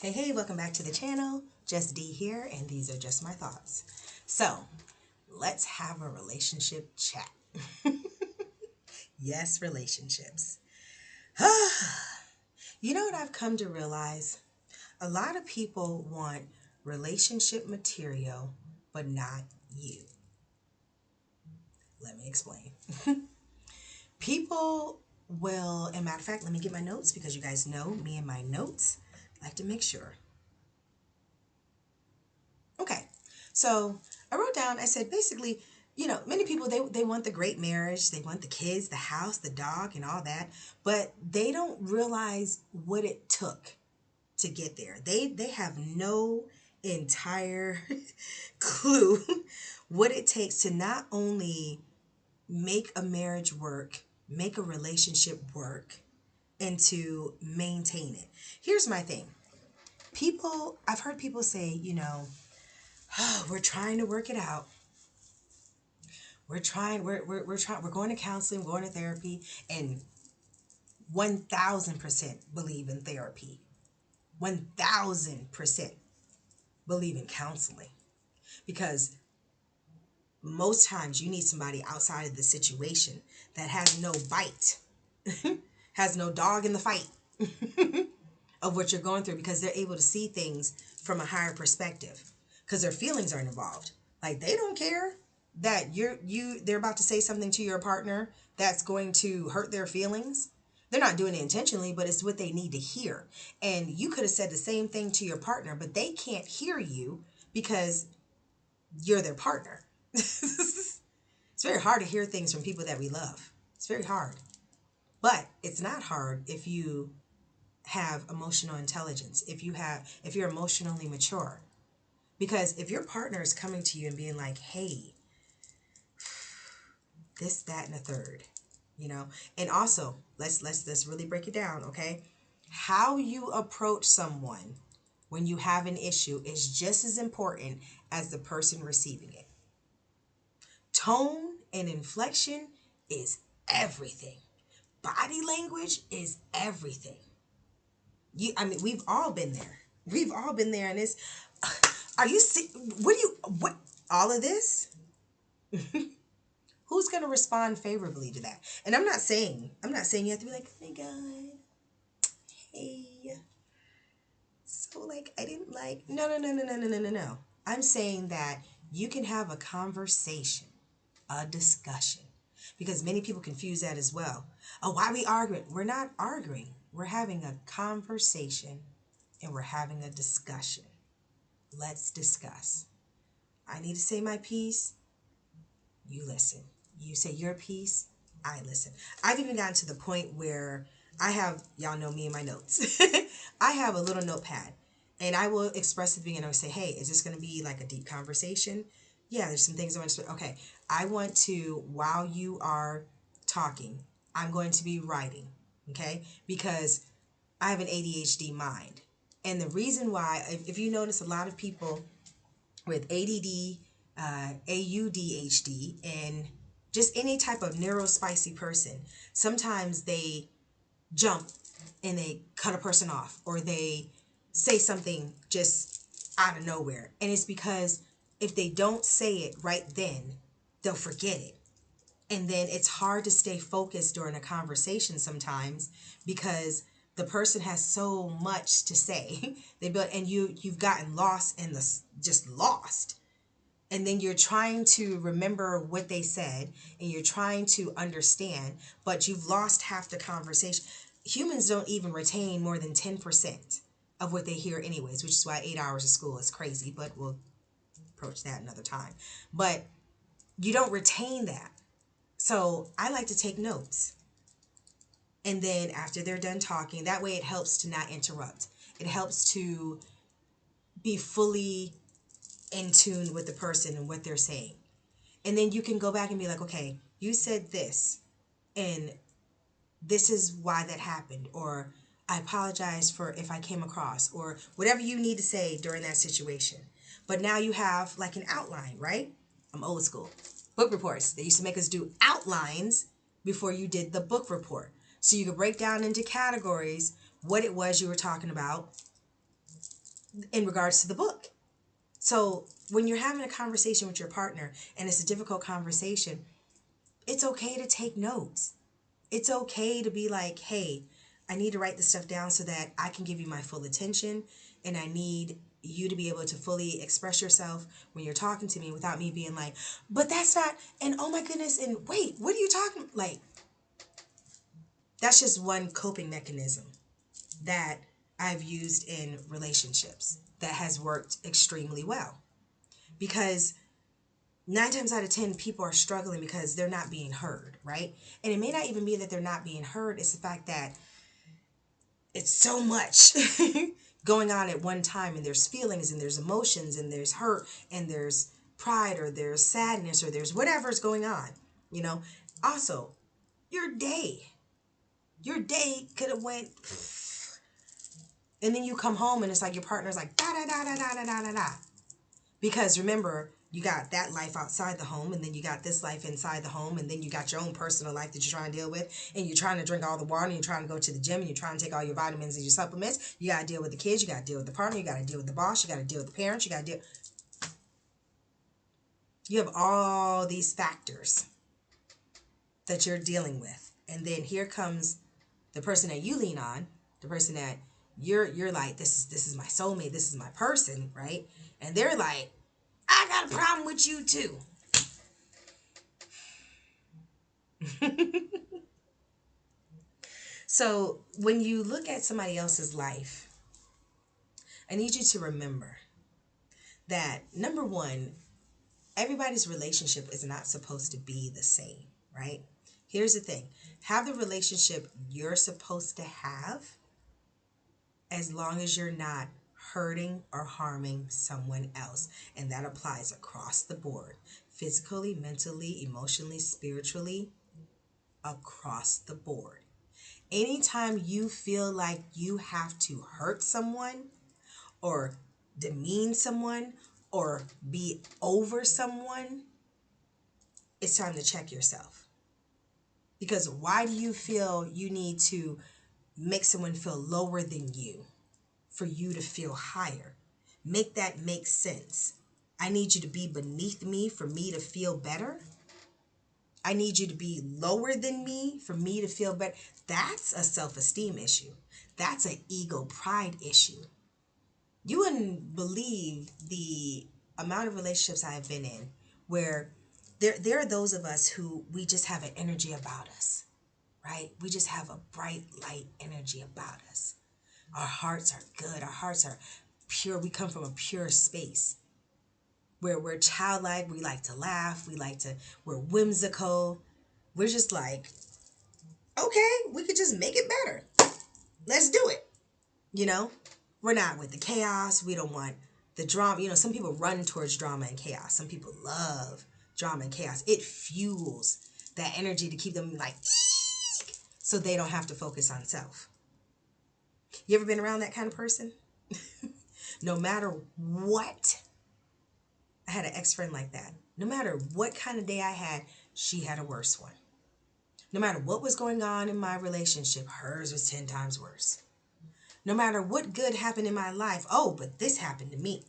Hey, welcome back to the channel. Just D here, and these are just my thoughts. So, let's have a relationship chat. Yes, relationships. You know what I've come to realize? A lot of people want relationship material, but not you. Let me explain. People will, and matter of fact, let me get my notes because you guys know me and my notes. I like to make sure. Okay, so I wrote down, I said basically, many people they want the great marriage, they want the kids, the house, the dog, and all that, but they don't realize what it took to get there. They have no entire clue what it takes to not only make a marriage work, make a relationship work, and to maintain it. Here's my thing. I've heard people say, oh, we're trying to work it out. We're going to counseling, we're going to therapy, and 1000% believe in therapy. 1000% believe in counseling. Because most times you need somebody outside of the situation that has no bite, has no dog in the fight of what you're going through, because they're able to see things from a higher perspective because their feelings aren't involved. Like, they don't care that they're about to say something to your partner that's going to hurt their feelings. They're not doing it intentionally, but it's what they need to hear. And you could have said the same thing to your partner, but they can't hear you because you're their partner. It's very hard to hear things from people that we love. It's very hard. But it's not hard if you have emotional intelligence, if you're emotionally mature. Because if your partner is coming to you and being like, hey, this, that, and a third, and also let's really break it down, okay? How you approach someone when you have an issue is just as important as the person receiving it. Tone and inflection is everything. Body language is everything. We've all been there. We've all been there, and it's, are you, what, all of this? Who's going to respond favorably to that? And I'm not saying you have to be like, oh my God, hey, so like, I didn't like, no. I'm saying that you can have a conversation, a discussion, because many people confuse that as well. Oh, why are we arguing? We're not arguing. We're having a conversation and we're having a discussion. Let's discuss. I need to say my piece. You listen. You say your piece. I listen. I've even gotten to the point where y'all know me and my notes. I have a little notepad and I will express at the beginning. I will say, hey, is this going to be like a deep conversation? Yeah, there's some things I want to, okay. I want to, while you are talking, I'm going to be writing, okay? Because I have an ADHD mind. And the reason why, if you notice, a lot of people with ADD, AUDHD, and just any type of neurospicy person, sometimes they jump and they cut a person off, or they say something just out of nowhere. And it's because if they don't say it right then, they'll forget it. And then it's hard to stay focused during a conversation sometimes because the person has so much to say. And you've gotten lost in just lost. And then you're trying to remember what they said and you're trying to understand, but you've lost half the conversation. Humans don't even retain more than 10% of what they hear anyways, which is why 8 hours of school is crazy, but we'll approach that another time. But you don't retain that. So I like to take notes. And then after they're done talking, that way it helps to not interrupt. It helps to be fully in tune with the person and what they're saying. And then you can go back and be like, okay, you said this, and this is why that happened, or I apologize for if I came across, or whatever you need to say during that situation. But now you have like an outline, right? I'm old school. Book reports. They used to make us do outlines before you did the book report. So you could break down into categories what it was you were talking about, in regards to the book. So when you're having a conversation with your partner and it's a difficult conversation, it's okay to take notes. It's okay to be like, hey, I need to write this stuff down so that I can give you my full attention, and I need you to be able to fully express yourself when you're talking to me without me being like, but that's not, and oh my goodness, and wait, what are you talking, like, that's just one coping mechanism that I've used in relationships that has worked extremely well. Because 9 times out of 10, people are struggling because they're not being heard, right? And it may not even be that they're not being heard. It's the fact that it's so much going on at one time, and there's feelings and there's emotions and there's hurt and there's pride or there's sadness or there's whatever's going on, you know. Also, your day could have went, and then you come home and it's like your partner's like da da da da da da da da. Because remember, you got that life outside the home, and then you got this life inside the home, and then you got your own personal life that you're trying to deal with, and you're trying to drink all the water, and you're trying to go to the gym, and you're trying to take all your vitamins and your supplements. You got to deal with the kids, you got to deal with the partner, you got to deal with the boss, you got to deal with the parents, you got to deal. You have all these factors that you're dealing with, and then here comes the person that you lean on, the person that you're like, this is my soulmate, this is my person, right? And they're like, I got a problem with you too. So when you look at somebody else's life, I need you to remember that, number one, everybody's relationship is not supposed to be the same, right? Here's the thing. Have the relationship you're supposed to have, as long as you're not hurting or harming someone else. And that applies across the board. Physically, mentally, emotionally, spiritually, across the board. Anytime you feel like you have to hurt someone or demean someone or be over someone, it's time to check yourself. Because why do you feel you need to make someone feel lower than you for you to feel higher? Make that make sense. I need you to be beneath me for me to feel better. I need you to be lower than me for me to feel better. That's a self-esteem issue. That's an ego pride issue. You wouldn't believe the amount of relationships I have been in where there are those of us who we just have an energy about us, right? We just have a bright light energy about us. Our hearts are good. Our hearts are pure. We come from a pure space where we're childlike. We like to laugh. We're whimsical. We're just like, okay, we could just make it better. Let's do it. You know, we're not with the chaos. We don't want the drama. You know, some people run towards drama and chaos. Some people love drama and chaos. It fuels that energy to keep them like, eek, so they don't have to focus on self. You ever been around that kind of person? No matter what, I had an ex-friend like that. No matter what kind of day I had, she had a worse one. No matter what was going on in my relationship, hers was 10 times worse. No matter what good happened in my life, oh, but this happened to me.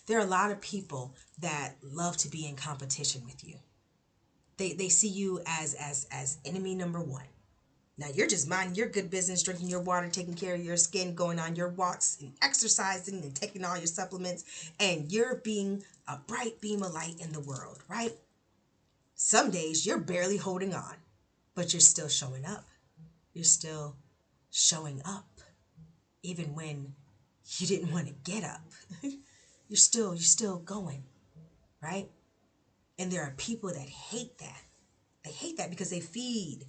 There are a lot of people that love to be in competition with you. They see you as enemy number one. Now you're just minding your good business, drinking your water, taking care of your skin, going on your walks and exercising and taking all your supplements, and you're being a bright beam of light in the world, right? Some days you're barely holding on, but you're still showing up. You're still showing up, even when you didn't want to get up. You're still going, right? And there are people that hate that. They hate that because they feed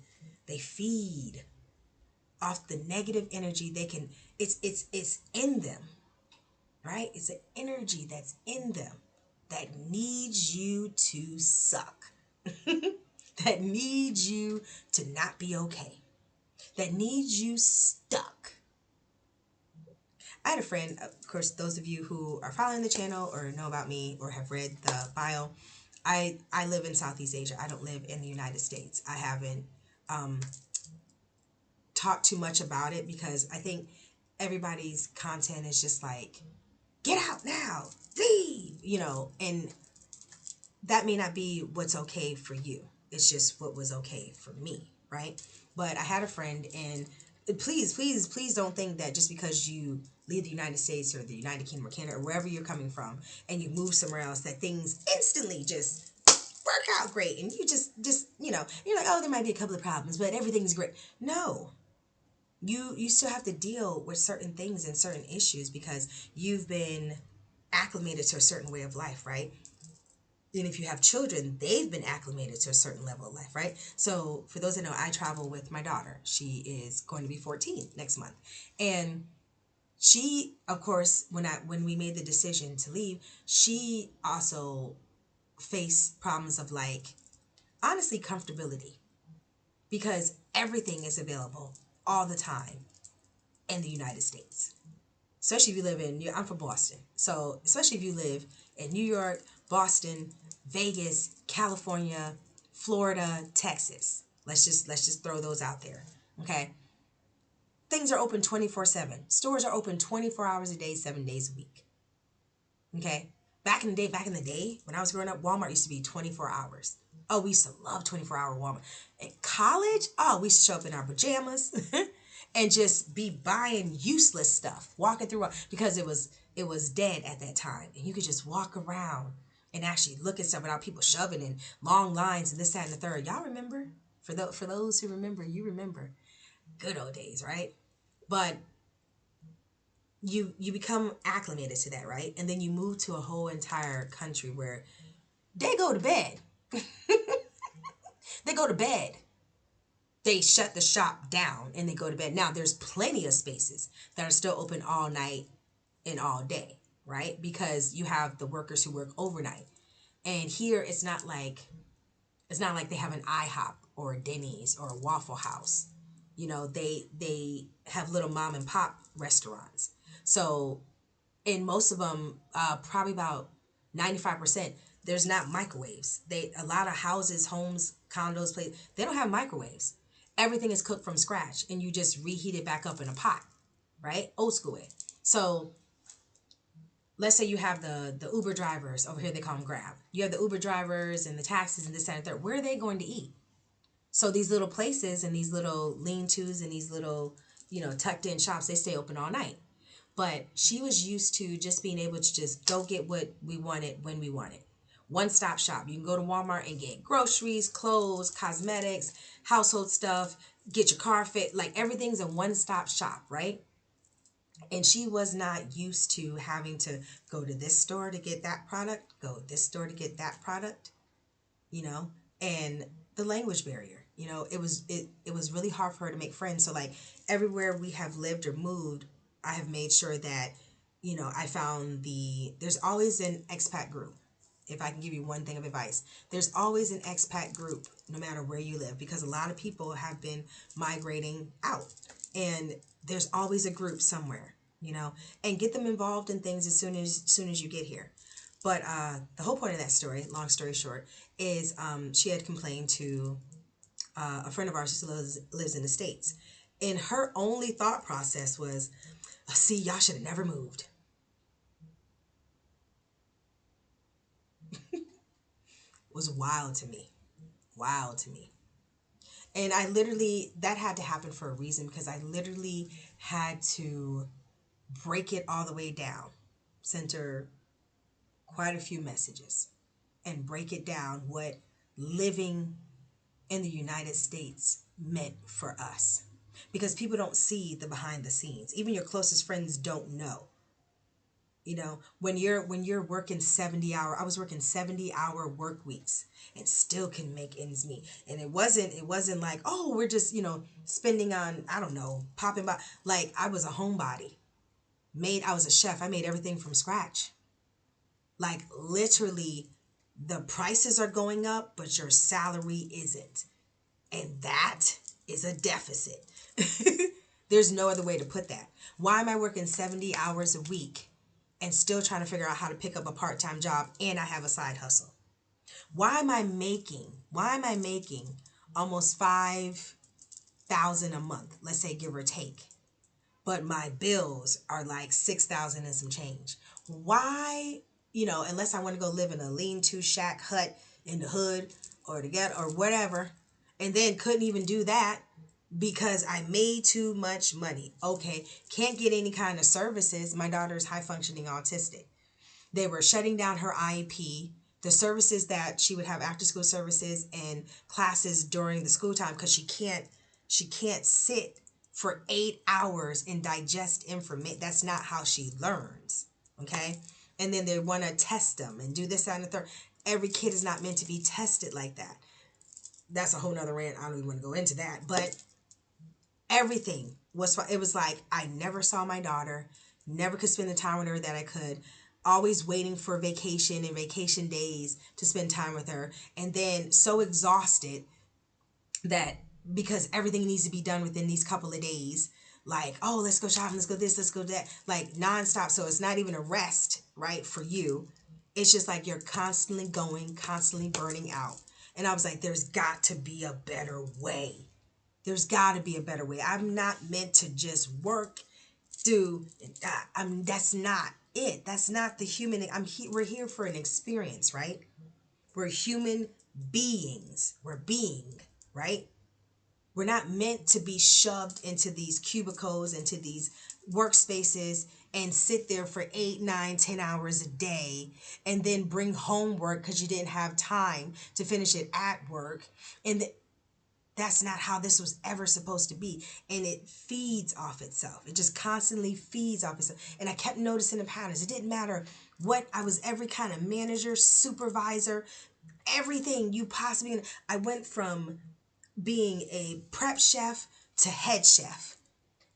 off the negative energy. It's in them, right? It's an energy that's in them that needs you to suck. That needs you to not be okay. That needs you stuck. I had a friend, of course, those of you who are following the channel or know about me or have read the bio, I live in Southeast Asia. I don't live in the United States. I haven't talked too much about it because I think everybody's content is just like, get out now, leave, and that may not be what's okay for you. It's just what was okay for me, right? But I had a friend, and please, please, please don't think that just because you leave the United States or the United Kingdom or Canada or wherever you're coming from and you move somewhere else that things instantly just work out great and you just you're like, oh, there might be a couple of problems, but everything's great. No. You still have to deal with certain things and certain issues because you've been acclimated to a certain way of life, right? And if you have children, they've been acclimated to a certain level of life, right? So for those that know, I travel with my daughter. She is going to be 14 next month. And she, of course, when we made the decision to leave, she also faced problems of like, honestly, comfortability. Because everything is available all the time in the United States. Especially if you live I'm from Boston. So especially if you live in New York, Boston, Vegas, California, Florida, Texas. Let's just throw those out there. Okay. Things are open 24/7. Stores are open 24 hours a day, 7 days a week. Okay. Back in the day, when I was growing up, Walmart used to be 24 hours. Oh, we used to love 24-hour Walmart. In college, oh, we used to show up in our pajamas and just be buying useless stuff, walking through because it was dead at that time. And you could just walk around and actually look at stuff without people shoving in long lines and this, that, and the third. Y'all remember? For those who remember, you remember. Good old days, right? But you become acclimated to that, right? And then you move to a whole entire country where they go to bed. They go to bed. They shut the shop down and they go to bed. Now there's plenty of spaces that are still open all night and all day, right? Because you have the workers who work overnight. And here it's not like they have an IHOP or a Denny's or a Waffle House. They have little mom and pop restaurants. So in most of them, probably about 95%, there's not microwaves. A lot of houses, homes, condos, places, they don't have microwaves. Everything is cooked from scratch, and you just reheat it back up in a pot, right? Old school way. So let's say you have the Uber drivers over here. They call them Grab. You have the Uber drivers and the taxis and this and that. Where are they going to eat? So these little places and these little lean-tos and these little, tucked in shops, they stay open all night. But she was used to just being able to just go get what we wanted when we wanted. One-stop shop. You can go to Walmart and get groceries, clothes, cosmetics, household stuff, get your car fit. Like everything's a one-stop shop, right? And she was not used to having to go to this store to get that product, go to this store to get that product, and the language barrier. It was really hard for her to make friends. So like everywhere we have lived or moved, I have made sure that, I found there's always an expat group. If I can give you one thing of advice, there's always an expat group no matter where you live because a lot of people have been migrating out and there's always a group somewhere, and get them involved in things as soon as you get here. But the whole point of that story, long story short, is she had complained to a friend of ours who lives in the States. And her only thought process was, see, y'all should have never moved. It was wild to me. Wild to me. And that had to happen for a reason because I literally had to break it all the way down, sent her quite a few messages, and break it down what living in the United States meant for us. Because people don't see the behind the scenes. Even your closest friends don't know. When you're working 70-hour, I was working 70-hour work weeks and still can make ends meet. And it wasn't like, oh, we're just, spending on, I don't know, popping by. Like I was a homebody. I was a chef. I made everything from scratch. Like literally the prices are going up, but your salary isn't. And that is a deficit. There's no other way to put that. Why am I working 70 hours a week and still trying to figure out how to pick up a part-time job and I have a side hustle? Why am I making almost $5,000 a month, let's say give or take, but my bills are like 6,000 and some change. Why, unless I want to go live in a lean-to shack hut in the hood or the ghetto or whatever, and then couldn't even do that because I made too much money. Okay, can't get any kind of services. My daughter's high functioning autistic. They were shutting down her IEP, the services that she would have after school services and classes during the school time, because she can't sit for 8 hours and digest information. That's not how she learns. Okay. And then they want to test them and do this, that, and the third. Every kid is not meant to be tested like that. That's a whole nother rant. I don't even want to go into that. But everything was, it was like I never saw my daughter, never could spend the time with her that I could, always waiting for vacation and vacation days to spend time with her, and then so exhausted that because everything needs to be done within these couple of days, like, oh, let's go shopping, let's go this, let's go that, like nonstop. So it's not even a rest, right, for you. It's just like you're constantly going, constantly burning out. And I was like, there's got to be a better way. There's got to be a better way. I'm not meant to just work, do. That's not it. That's not the human. We're here for an experience, right? We're human beings. We're being, right? We're not meant to be shoved into these cubicles, into these workspaces, and sit there for 8, 9, 10 hours a day, and then bring homework because you didn't have time to finish it at work. And that's not how this was ever supposed to be. And it feeds off itself. It just constantly feeds off itself. And I kept noticing the patterns. It didn't matter what I was, every kind of manager, supervisor, everything you possibly. I went from being a prep chef to head chef.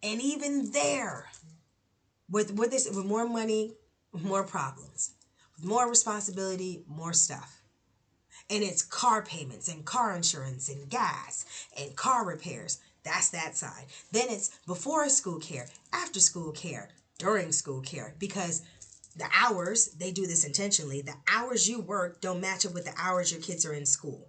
And even there, with this, with more money, more problems. With more responsibility, more stuff. And it's car payments and car insurance and gas and car repairs. That's that side. Then it's before school care, after school care, during school care. Because the hours, they do this intentionally, the hours you work don't match up with the hours your kids are in school.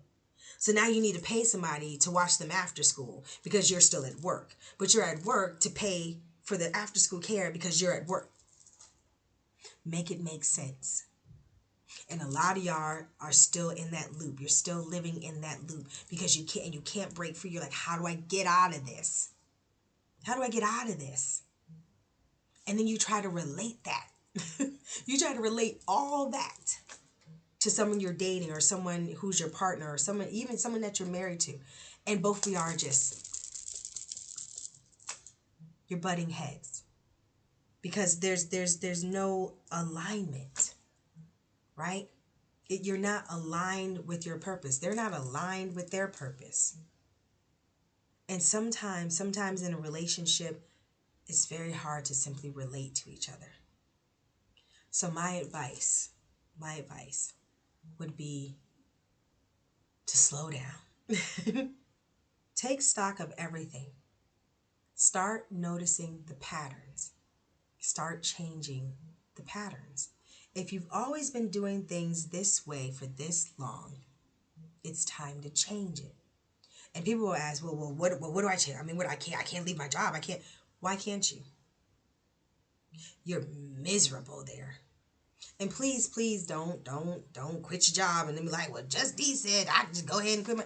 So now you need to pay somebody to watch them after school because you're still at work. But you're at work to pay for the after school care because you're at work. Make it make sense. And a lot of y'all are still in that loop. You're still living in that loop because you can't break free. You're like, how do I get out of this? How do I get out of this? And then you try to relate that. You try to relate all that to someone you're dating or someone who's your partner or someone, even someone that you're married to. And both of you are just, you're butting heads because there's no alignment, right? You're not aligned with your purpose. They're not aligned with their purpose. And sometimes in a relationship, it's very hard to simply relate to each other. So my advice would be to slow down. Take stock of everything. Start noticing the patterns. Start changing the patterns. If you've always been doing things this way for this long, it's time to change it. And people will ask, well, what do I change? I mean, I can't leave my job. I can't. Why can't you? You're miserable there. And please don't quit your job and then be like, well, just D said I can just go ahead and quit my.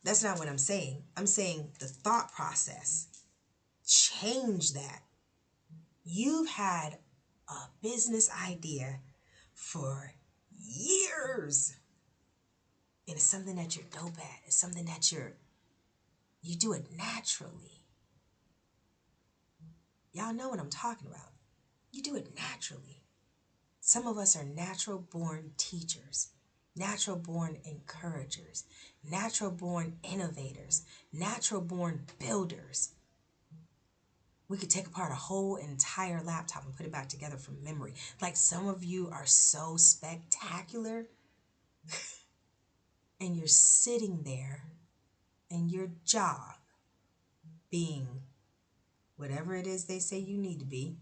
That's not what I'm saying. I'm saying the thought process. Change that. You've had a business idea for years. And it's something that you're dope at. It's something that you do it naturally. Y'all know what I'm talking about. You do it naturally. Some of us are natural born teachers, natural born encouragers, natural born innovators, natural born builders. We could take apart a whole entire laptop and put it back together from memory. Like some of you are so spectacular and you're sitting there in your job being whatever it is they say you need to be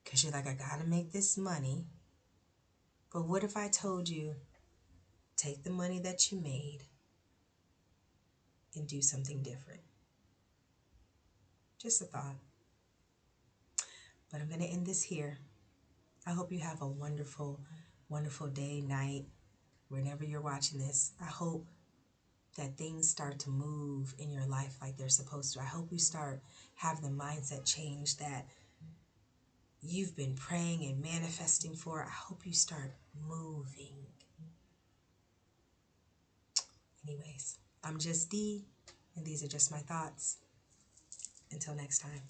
because you're like, I gotta make this money. But what if I told you, take the money that you made and do something different? Just a thought. But I'm going to end this here. I hope you have a wonderful, wonderful day, night, whenever you're watching this. I hope that things start to move in your life like they're supposed to. I hope you start having the mindset change that you've been praying and manifesting for. I hope you start moving. Anyways, I'm just Dee, and these are just my thoughts. Until next time.